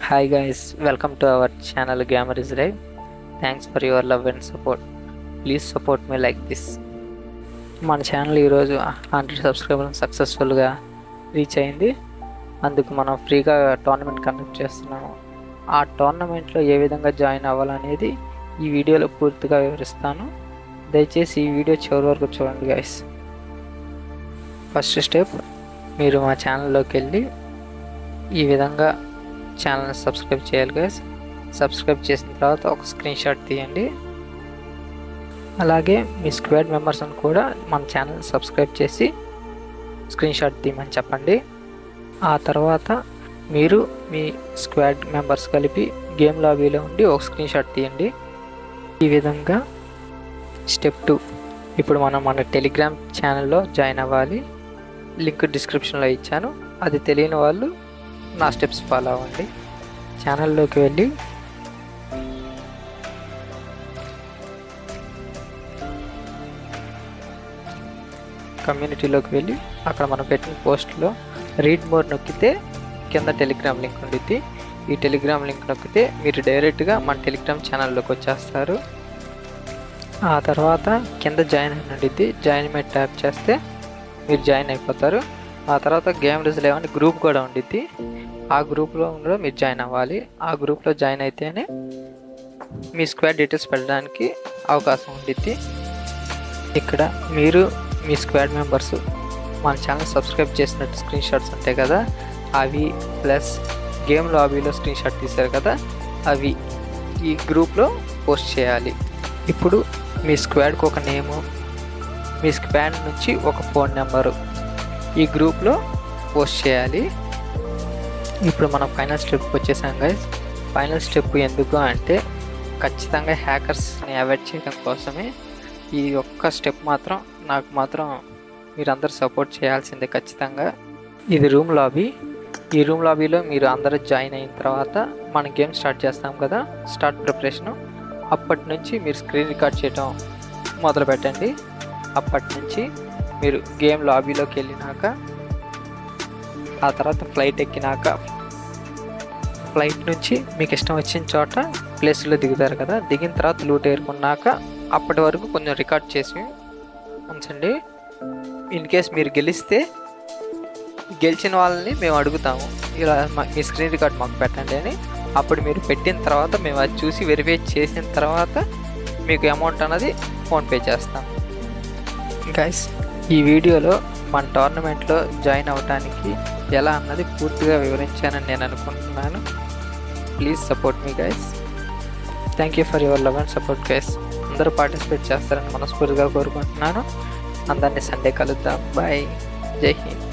Hi guys, welcome to our channel Gamer is Live. Thanks for your love and support. Please support me like this. మన channel ఈరోజు 100 subscribers సక్సెస్ఫుల్గా reach అయింది. అందుకు మనం ఫ్రీగా tournament conduct చేస్తున్నాము. ఆ టోర్నమెంట్లో ఏ విధంగా జాయిన్ అవ్వాలనేది ఈ వీడియోలో పూర్తిగా వివరిస్తాను. దయచేసి ఈ వీడియో చివరి వరకు చూడండి గైస్. ఫస్ట్ స్టెప్, మీరు మా ఛానల్లోకి వెళ్ళి ఈ విధంగా ఛానల్ని సబ్స్క్రైబ్ చేయాలి గైస్. సబ్స్క్రైబ్ చేసిన తర్వాత ఒక స్క్రీన్ షాట్ తీయండి. అలాగే మీ స్క్వాడ్ మెంబర్స్ని కూడా మన ఛానల్ సబ్స్క్రైబ్ చేసి స్క్రీన్ షాట్ తీయమని చెప్పండి. ఆ తర్వాత మీరు మీ స్క్వాడ్ మెంబర్స్ కలిపి గేమ్ లాబీలో ఉండి ఒక స్క్రీన్ షాట్ తీయండి. ఈ విధంగా స్టెప్ 2, ఇప్పుడు మనం మన టెలిగ్రామ్ ఛానల్లో జాయిన్ అవ్వాలి. లింక్ డిస్క్రిప్షన్లో ఇచ్చాను. అది తెలియని వాళ్ళు నా స్టెప్స్ ఫాలో అవ్వండి. ఛానల్లోకి వెళ్ళి కమ్యూనిటీలోకి వెళ్ళి అక్కడ మనం పెట్టిన పోస్ట్లో రీడ్ మోర్ నొక్కితే కింద టెలిగ్రామ్ లింక్ ఉండిద్ది. ఈ టెలిగ్రామ్ లింక్ నొక్కితే మీరు డైరెక్ట్గా మన టెలిగ్రామ్ ఛానల్లోకి వచ్చేస్తారు. ఆ తర్వాత కింద జాయిన్ అని ఉండిద్ది. జాయిన్ మీద ట్యాప్ చేస్తే మీరు జాయిన్ అయిపోతారు. ఆ తర్వాత గేమర్ ఇస్ లైవ్ అని గ్రూప్ కూడా ఉండిద్ది. ఆ గ్రూప్లో కూడా మీరు జాయిన్ అవ్వాలి. ఆ గ్రూప్లో జాయిన్ అయితేనే మీ స్క్వాడ్ డీటెయిల్స్ పెట్టడానికి అవకాశం ఉండిద్ది. ఇక్కడ మీరు మీ స్క్వాడ్ మెంబర్స్ మన ఛానల్ సబ్స్క్రైబ్ చేసినట్టు స్క్రీన్ షాట్స్ ఉంటాయి కదా, అవి ప్లస్ గేమ్ లాబీలో స్క్రీన్ షాట్ తీశారు కదా, అవి ఈ గ్రూప్లో పోస్ట్ చేయాలి. ఇప్పుడు మీ స్క్వాడ్కి ఒక నేము, మీ స్క్వాడ్ నుంచి ఒక ఫోన్ నెంబరు ఈ గ్రూప్లో పోస్ట్ చేయాలి. ఇప్పుడు మనం ఫైనల్ స్టెప్కి వచ్చేసాం గైస్. ఫైనల్ స్టెప్ ఎందుకు అంటే ఖచ్చితంగా హ్యాకర్స్ని అవాయిడ్ చేయడం కోసమే. ఈ ఒక్క స్టెప్ మాత్రం నాకు మాత్రం మీరందరూ సపోర్ట్ చేయాల్సిందే ఖచ్చితంగా. ఇది రూమ్ లాబీ. ఈ రూమ్ లాబీలో మీరు అందరూ జాయిన్ అయిన తర్వాత మనం గేమ్ స్టార్ట్ చేస్తాం కదా, స్టార్ట్ ప్రిపరేషను. అప్పటి నుంచి మీరు స్క్రీన్ రికార్డ్ చేయడం మొదలు పెట్టండి. అప్పటి నుంచి మీరు గేమ్ లాబీలోకి వెళ్ళినాక, ఆ తర్వాత ఫ్లైట్ ఎక్కినాక, ఫ్లైట్ నుంచి మీకు ఇష్టం వచ్చిన చోట ప్లేస్లో దిగుతారు కదా, దిగిన తర్వాత లూట్ ఏరుకున్నాక అప్పటి వరకు కొంచెం రికార్డ్ చేసి ఉంచండి. ఇన్ కేస్ మీరు గెలిస్తే గెలిచిన వాళ్ళని మేము అడుగుతాము, ఇలా మీ స్క్రీన్ రికార్డ్ మాకు పెట్టండి అని. అప్పుడు మీరు పెట్టిన తర్వాత మేము అది చూసి వెరిఫై చేసిన తర్వాత మీకు అమౌంట్ అన్నది ఫోన్పే చేస్తాం. గైస్, ఈ వీడియోలో మన టోర్నమెంట్లో జాయిన్ అవ్వడానికి ఎలా అన్నది పూర్తిగా వివరించానని నేను అనుకుంటున్నాను. Please support me guys. Thank you for your love and support guys. అందరూ పార్టిసిపేట్ చేస్తారని మనస్ఫూర్తిగా కోరుకుంటున్నాను. అందరినీ సండే కలుద్దాం. బాయ్. జై హింద్.